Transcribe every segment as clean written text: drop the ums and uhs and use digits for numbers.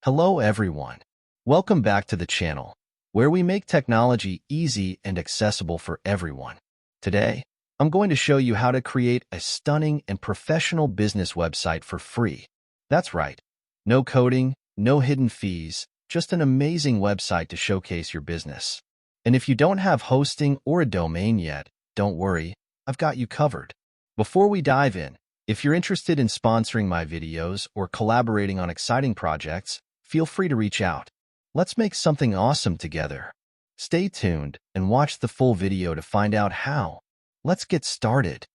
Hello everyone. Welcome back to the channel, where we make technology easy and accessible for everyone. Today, I'm going to show you how to create a stunning and professional business website for free. That's right. No coding, no hidden fees, just an amazing website to showcase your business. And if you don't have hosting or a domain yet, don't worry, I've got you covered. Before we dive in, if you're interested in sponsoring my videos or collaborating on exciting projects, feel free to reach out. Let's make something awesome together. Stay tuned and watch the full video to find out how. Let's get started.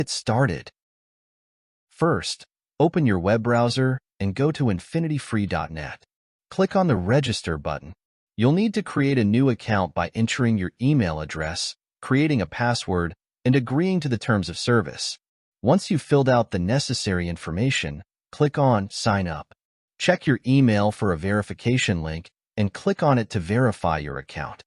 First, open your web browser and go to infinityfree.net. Click on the Register button. You'll need to create a new account by entering your email address, creating a password, and agreeing to the terms of service. Once you've filled out the necessary information, click on Sign Up. Check your email for a verification link and click on it to verify your account.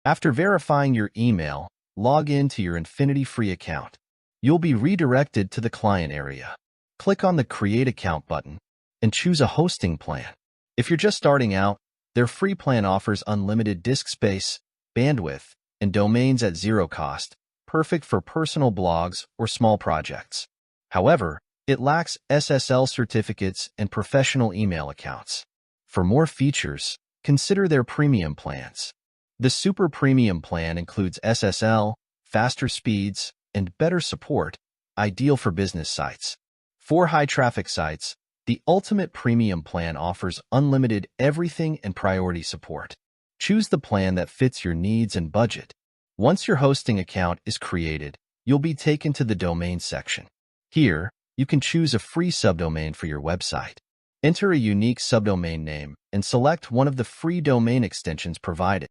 After verifying your email, log in to your Infinity Free account. You'll be redirected to the client area. Click on the Create Account button and choose a hosting plan. If you're just starting out, their free plan offers unlimited disk space, bandwidth, and domains at zero cost, perfect for personal blogs or small projects. However, it lacks SSL certificates and professional email accounts. For more features, consider their premium plans. The Super Premium plan includes SSL, faster speeds, and better support, ideal for business sites. For high-traffic sites, the Ultimate Premium plan offers unlimited everything and priority support. Choose the plan that fits your needs and budget. Once your hosting account is created, you'll be taken to the Domain section. Here, you can choose a free subdomain for your website. Enter a unique subdomain name and select one of the free domain extensions provided.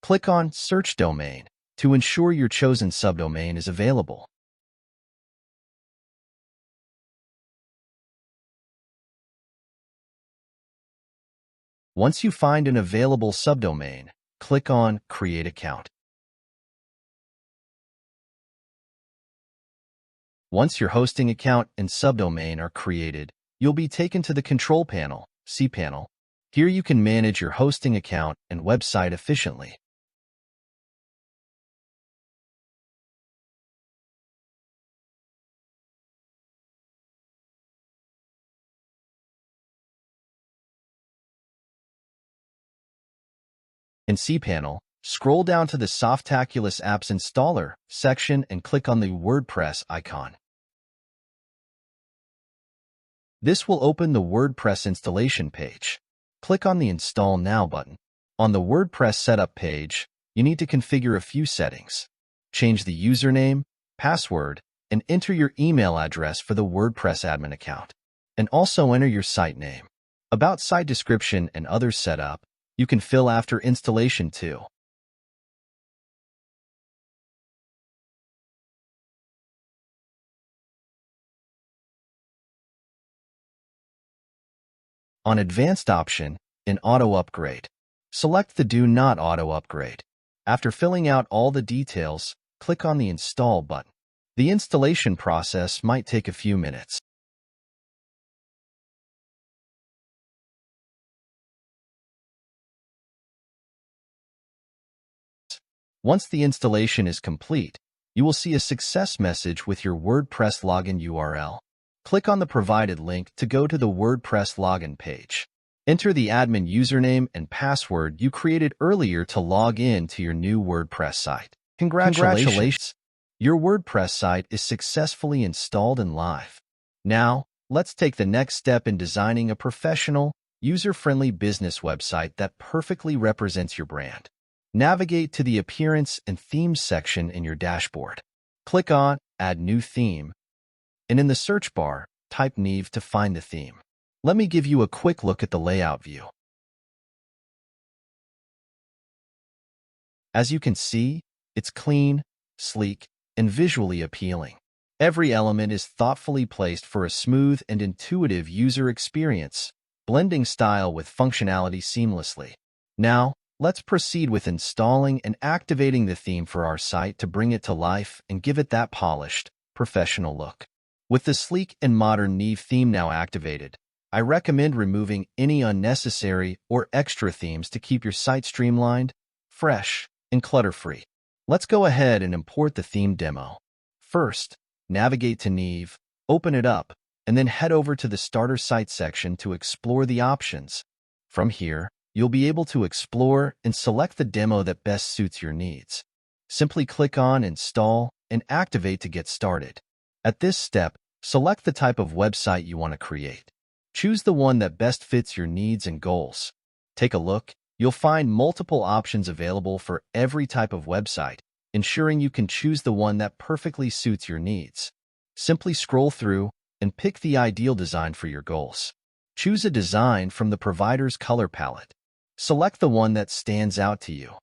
Click on Search Domain to ensure your chosen subdomain is available. Once you find an available subdomain, click on Create Account. Once your hosting account and subdomain are created, you'll be taken to the Control Panel, cPanel. Here you can manage your hosting account and website efficiently. In cPanel, scroll down to the Softaculous Apps Installer section and click on the WordPress icon. This will open the WordPress installation page. Click on the Install Now button. On the WordPress setup page, you need to configure a few settings. Change the username, password, and enter your email address for the WordPress admin account. And also enter your site name. About site description and other setup, you can fill after installation too. On Advanced option, in Auto Upgrade, select the Do Not Auto Upgrade. After filling out all the details, click on the Install button. The installation process might take a few minutes. Once the installation is complete, you will see a success message with your WordPress login URL. Click on the provided link to go to the WordPress login page. Enter the admin username and password you created earlier to log in to your new WordPress site. Congratulations! Your WordPress site is successfully installed and live. Now, let's take the next step in designing a professional, user-friendly business website that perfectly represents your brand. Navigate to the Appearance and Themes section in your dashboard. Click on Add New Theme, and in the search bar, type Neve to find the theme. Let me give you a quick look at the layout view. As you can see, it's clean, sleek, and visually appealing. Every element is thoughtfully placed for a smooth and intuitive user experience, blending style with functionality seamlessly. Now, let's proceed with installing and activating the theme for our site to bring it to life and give it that polished, professional look. With the sleek and modern Neve theme now activated, I recommend removing any unnecessary or extra themes to keep your site streamlined, fresh, and clutter-free. Let's go ahead and import the theme demo. First, navigate to Neve, open it up, and then head over to the Starter Site section to explore the options. From here, you'll be able to explore and select the demo that best suits your needs. Simply click on Install and Activate to get started. At this step, select the type of website you want to create. Choose the one that best fits your needs and goals. Take a look. You'll find multiple options available for every type of website, ensuring you can choose the one that perfectly suits your needs. Simply scroll through and pick the ideal design for your goals. Choose a design from the provider's color palette. Select the one that stands out to you,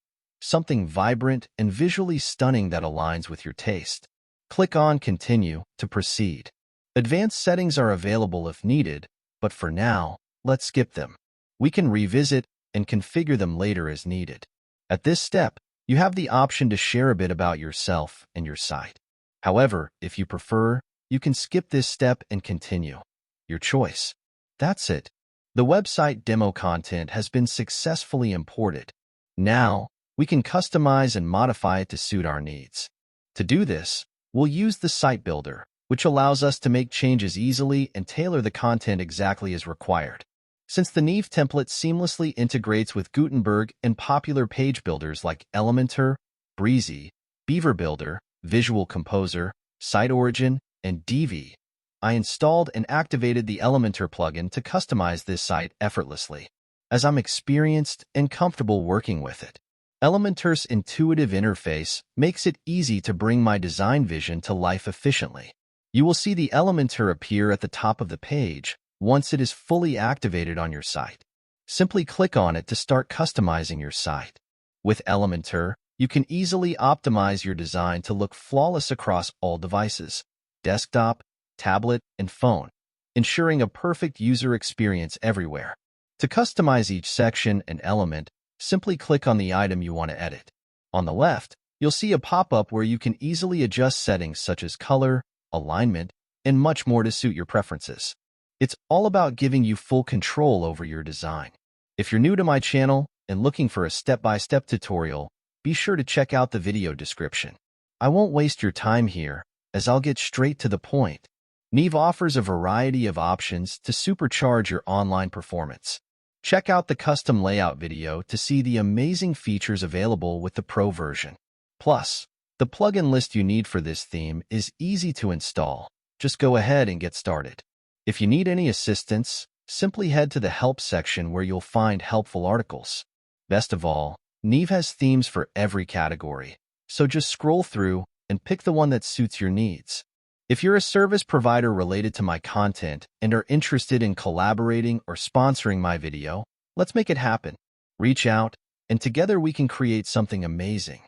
something vibrant and visually stunning that aligns with your taste. Click on Continue to proceed. Advanced settings are available if needed, but for now, let's skip them. We can revisit and configure them later as needed. At this step, you have the option to share a bit about yourself and your site. However, if you prefer, you can skip this step and continue. Your choice. That's it. The website demo content has been successfully imported. Now, we can customize and modify it to suit our needs. To do this, we'll use the Site Builder, which allows us to make changes easily and tailor the content exactly as required. Since the Neve template seamlessly integrates with Gutenberg and popular page builders like Elementor, Breezy, Beaver Builder, Visual Composer, Site Origin, and Neve, I installed and activated the Elementor plugin to customize this site effortlessly, as I'm experienced and comfortable working with it. Elementor's intuitive interface makes it easy to bring my design vision to life efficiently. You will see the Elementor appear at the top of the page once it is fully activated on your site. Simply click on it to start customizing your site. With Elementor, you can easily optimize your design to look flawless across all devices, desktop, tablet, and phone, ensuring a perfect user experience everywhere. To customize each section and element, simply click on the item you want to edit. On the left, you'll see a pop-up where you can easily adjust settings such as color, alignment, and much more to suit your preferences. It's all about giving you full control over your design. If you're new to my channel and looking for a step-by-step tutorial, be sure to check out the video description. I won't waste your time here, as I'll get straight to the point. Neve offers a variety of options to supercharge your online performance. Check out the custom layout video to see the amazing features available with the Pro version. Plus, the plugin list you need for this theme is easy to install. Just go ahead and get started. If you need any assistance, simply head to the Help section where you'll find helpful articles. Best of all, Neve has themes for every category, so just scroll through and pick the one that suits your needs. If you're a service provider related to my content and are interested in collaborating or sponsoring my video, let's make it happen. Reach out, and together we can create something amazing.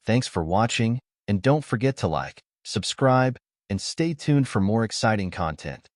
Thanks for watching, and don't forget to like, subscribe, and stay tuned for more exciting content.